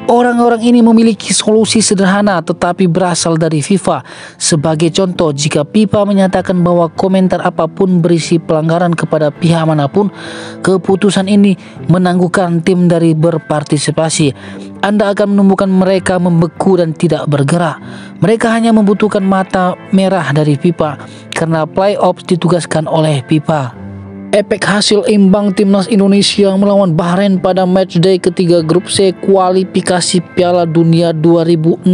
Orang-orang ini memiliki solusi sederhana tetapi berasal dari FIFA. Sebagai contoh, jika FIFA menyatakan bahwa komentar apapun berisi pelanggaran kepada pihak manapun, keputusan ini menangguhkan tim dari berpartisipasi. Anda akan menemukan mereka membeku dan tidak bergerak. Mereka hanya membutuhkan mata merah dari FIFA karena playoff ditugaskan oleh FIFA. Efek hasil imbang timnas Indonesia melawan Bahrain pada matchday ketiga grup C kualifikasi Piala Dunia 2026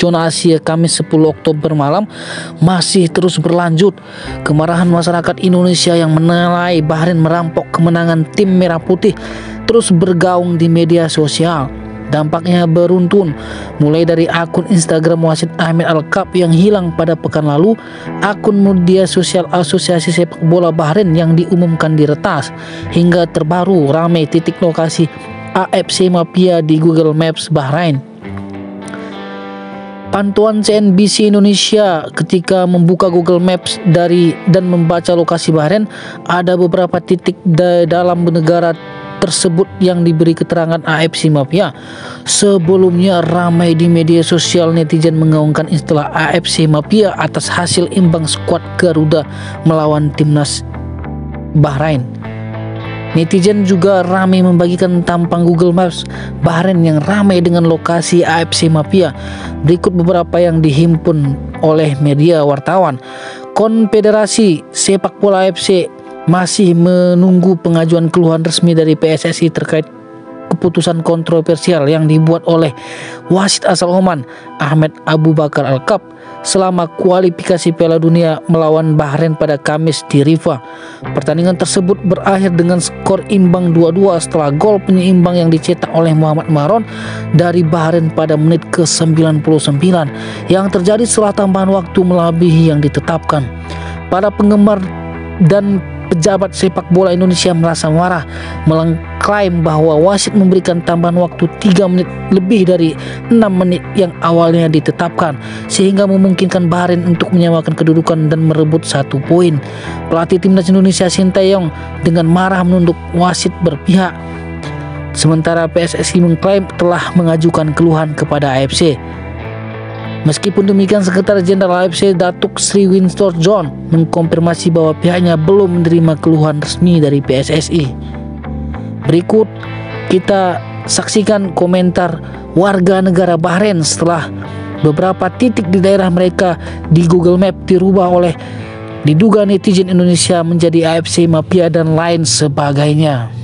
zona Asia Kamis 10 Oktober malam masih terus berlanjut. Kemarahan masyarakat Indonesia yang menilai Bahrain merampok kemenangan tim merah putih terus bergaung di media sosial. Dampaknya beruntun, mulai dari akun Instagram wasit Ahmed Al-Kab yang hilang pada pekan lalu, akun media sosial Asosiasi Sepak Bola Bahrain yang diumumkan diretas, hingga terbaru ramai titik lokasi AFC Mafia di Google Maps Bahrain. Pantauan CNBC Indonesia ketika membuka Google Maps dan membaca lokasi Bahrain, ada beberapa titik dalam negara tersebut yang diberi keterangan AFC Mafia. Sebelumnya ramai di media sosial, netizen mengaungkan istilah AFC Mafia atas hasil imbang skuad Garuda melawan timnas Bahrain. Netizen juga ramai membagikan tampang Google Maps Bahrain yang ramai dengan lokasi AFC Mafia. Berikut beberapa yang dihimpun oleh media wartawan. Konfederasi Sepak Bola AFC masih menunggu pengajuan keluhan resmi dari PSSI terkait keputusan kontroversial yang dibuat oleh wasit asal Oman Ahmed Abu Bakar Al-Kab selama kualifikasi Piala Dunia melawan Bahrain pada Kamis di Rifah. Pertandingan tersebut berakhir dengan skor imbang 2-2 setelah gol penyeimbang yang dicetak oleh Muhammad Maron dari Bahrain pada menit ke-99 yang terjadi setelah tambahan waktu melebihi yang ditetapkan. Para penggemar dan pejabat sepak bola Indonesia merasa marah, mengklaim bahwa wasit memberikan tambahan waktu 3 menit lebih dari 6 menit yang awalnya ditetapkan, sehingga memungkinkan Bahrain untuk menyamakan kedudukan dan merebut 1 poin. Pelatih timnas Indonesia Sinteyong dengan marah menunduk wasit berpihak, sementara PSSI mengklaim telah mengajukan keluhan kepada AFC. Meskipun demikian, Sekretaris Jenderal AFC Datuk Sri Winston John mengkonfirmasi bahwa pihaknya belum menerima keluhan resmi dari PSSI. Berikut kita saksikan komentar warga negara Bahrain setelah beberapa titik di daerah mereka di Google Map dirubah oleh diduga netizen Indonesia menjadi AFC Mafia dan lain sebagainya.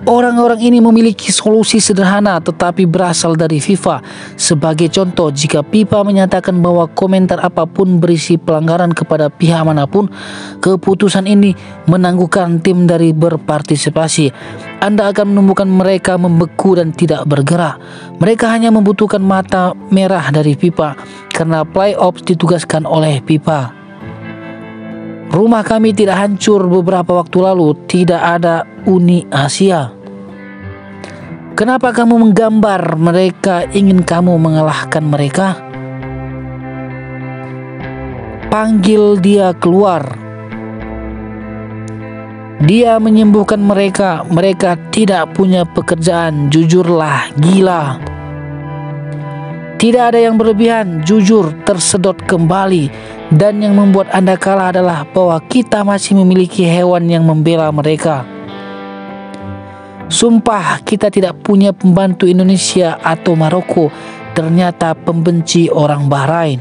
Orang-orang ini memiliki solusi sederhana tetapi berasal dari FIFA. Sebagai contoh, jika FIFA menyatakan bahwa komentar apapun berisi pelanggaran kepada pihak manapun, keputusan ini menangguhkan tim dari berpartisipasi. Anda akan menemukan mereka membeku dan tidak bergerak. Mereka hanya membutuhkan mata merah dari FIFA karena playoff ditugaskan oleh FIFA. Rumah kami tidak hancur beberapa waktu lalu, tidak ada Uni Asia. Kenapa kamu menggambar mereka ingin kamu mengalahkan mereka? Panggil dia keluar. Dia menyembuhkan mereka. Mereka tidak punya pekerjaan. Jujurlah, gila. Tidak ada yang berlebihan, jujur, tersedot kembali. Dan yang membuat Anda kalah adalah bahwa kita masih memiliki hewan yang membela mereka. Sumpah, kita tidak punya pembantu Indonesia atau Maroko. Ternyata pembenci orang Bahrain.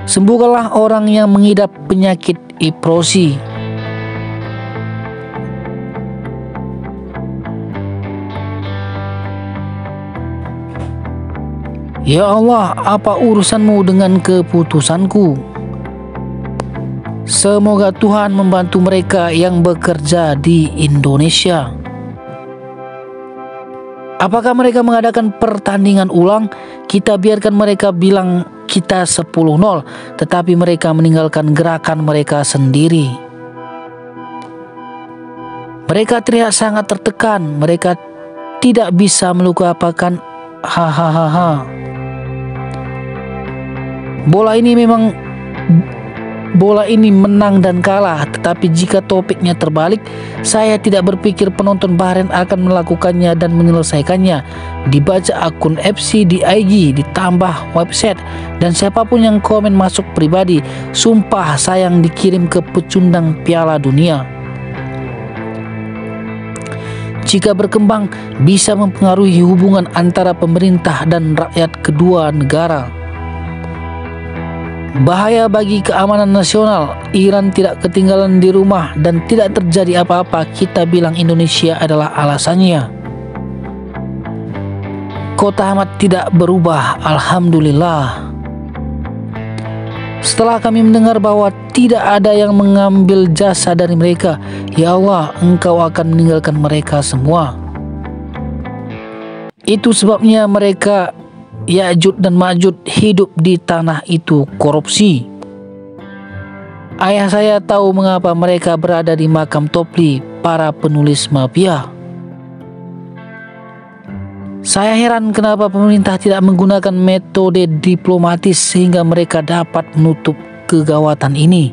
Sembuhkanlah orang yang mengidap penyakit leprosi. Ya Allah, apa urusanmu dengan keputusanku? Semoga Tuhan membantu mereka yang bekerja di Indonesia. Apakah mereka mengadakan pertandingan ulang? Kita biarkan mereka bilang kita 10-0, tetapi mereka meninggalkan gerakan mereka sendiri. Mereka terlihat sangat tertekan. Mereka tidak bisa melakukan hahaha. Bola ini memang bola ini menang dan kalah, tetapi jika topiknya terbalik, saya tidak berpikir penonton Bahrain akan melakukannya dan menyelesaikannya. Dibaca akun FC di IG, ditambah website, dan siapapun yang komen masuk pribadi, sumpah sayang dikirim ke pecundang Piala Dunia. Jika berkembang, bisa mempengaruhi hubungan antara pemerintah dan rakyat kedua negara. Bahaya bagi keamanan nasional, Iran tidak ketinggalan di rumah dan tidak terjadi apa-apa, kita bilang Indonesia adalah alasannya. Kota Ahmad tidak berubah, alhamdulillah. Setelah kami mendengar bahwa tidak ada yang mengambil jasa dari mereka, ya Allah, Engkau akan meninggalkan mereka semua. Itu sebabnya mereka Ya'jud dan Ma'jud hidup di tanah itu korupsi. Ayah saya tahu mengapa mereka berada di makam Topli, para penulis mafia. Saya heran kenapa pemerintah tidak menggunakan metode diplomatis sehingga mereka dapat menutup kegawatan ini.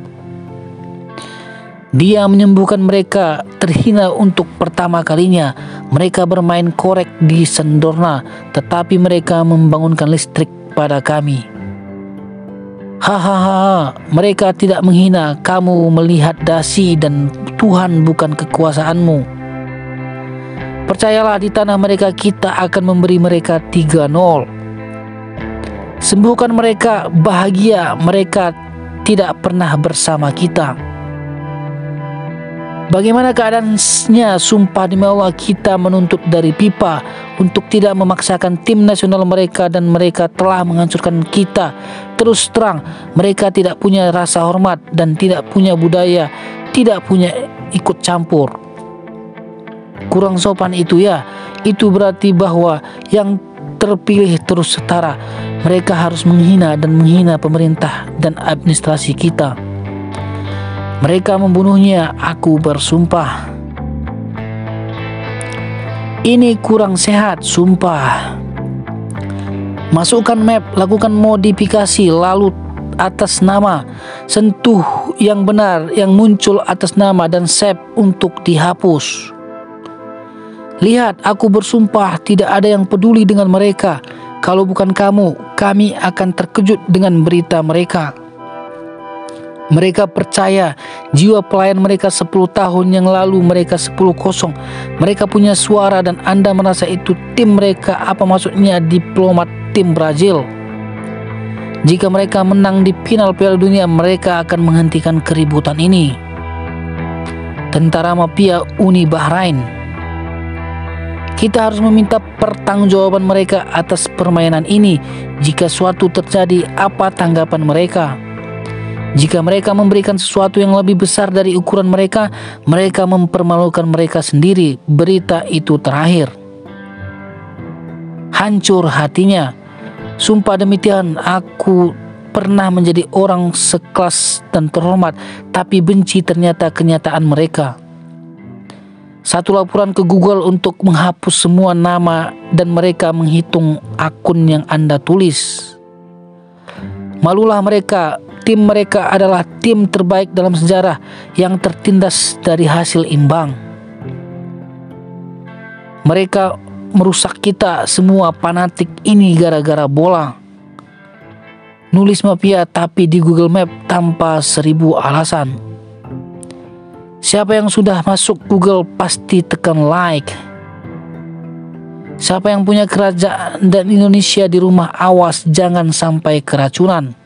Dia menyembuhkan mereka terhina untuk pertama kalinya. Mereka bermain korek di Sendorna, tetapi mereka membangunkan listrik pada kami. Hahaha, mereka tidak menghina. Kamu melihat dasi dan Tuhan bukan kekuasaanmu. Percayalah, di tanah mereka kita akan memberi mereka 3-0. Sembuhkan mereka, bahagia mereka tidak pernah bersama kita. Bagaimana keadaannya? Sumpah demi Allah, kita menuntut dari FIFA untuk tidak memaksakan tim nasional mereka dan mereka telah menghancurkan kita. Terus terang, mereka tidak punya rasa hormat dan tidak punya budaya, tidak punya ikut campur. Kurang sopan itu ya. Itu berarti bahwa yang terpilih terus setara. Mereka harus menghina dan menghina pemerintah dan administrasi kita. Mereka membunuhnya, aku bersumpah. Ini kurang sehat, sumpah. Masukkan map, lakukan modifikasi, lalu atas nama, sentuh yang benar yang muncul atas nama dan save untuk dihapus. Lihat, aku bersumpah tidak ada yang peduli dengan mereka. Kalau bukan kamu, kami akan terkejut dengan berita mereka. Mereka percaya jiwa pelayan mereka 10 tahun yang lalu mereka 10-0. Mereka punya suara dan Anda merasa itu tim mereka. Apa maksudnya diplomat tim Brazil? Jika mereka menang di final Piala Dunia, mereka akan menghentikan keributan ini. Tentara mafia Uni Bahrain. Kita harus meminta pertanggungjawaban mereka atas permainan ini. Jika suatu terjadi, apa tanggapan mereka? Jika mereka memberikan sesuatu yang lebih besar dari ukuran mereka, mereka mempermalukan mereka sendiri. Berita itu terakhir. Hancur hatinya. Sumpah demikian, aku pernah menjadi orang sekelas dan terhormat, tapi benci ternyata kenyataan mereka. Satu laporan ke Google untuk menghapus semua nama dan mereka menghitung akun yang Anda tulis. Malulah mereka. Tim mereka adalah tim terbaik dalam sejarah yang tertindas dari hasil imbang. Mereka merusak kita semua fanatik ini gara-gara bola. Nulis mafia tapi di Google Map tanpa 1000 alasan. Siapa yang sudah masuk Google pasti tekan like. Siapa yang punya kerajaan dan Indonesia di rumah, awas jangan sampai keracunan.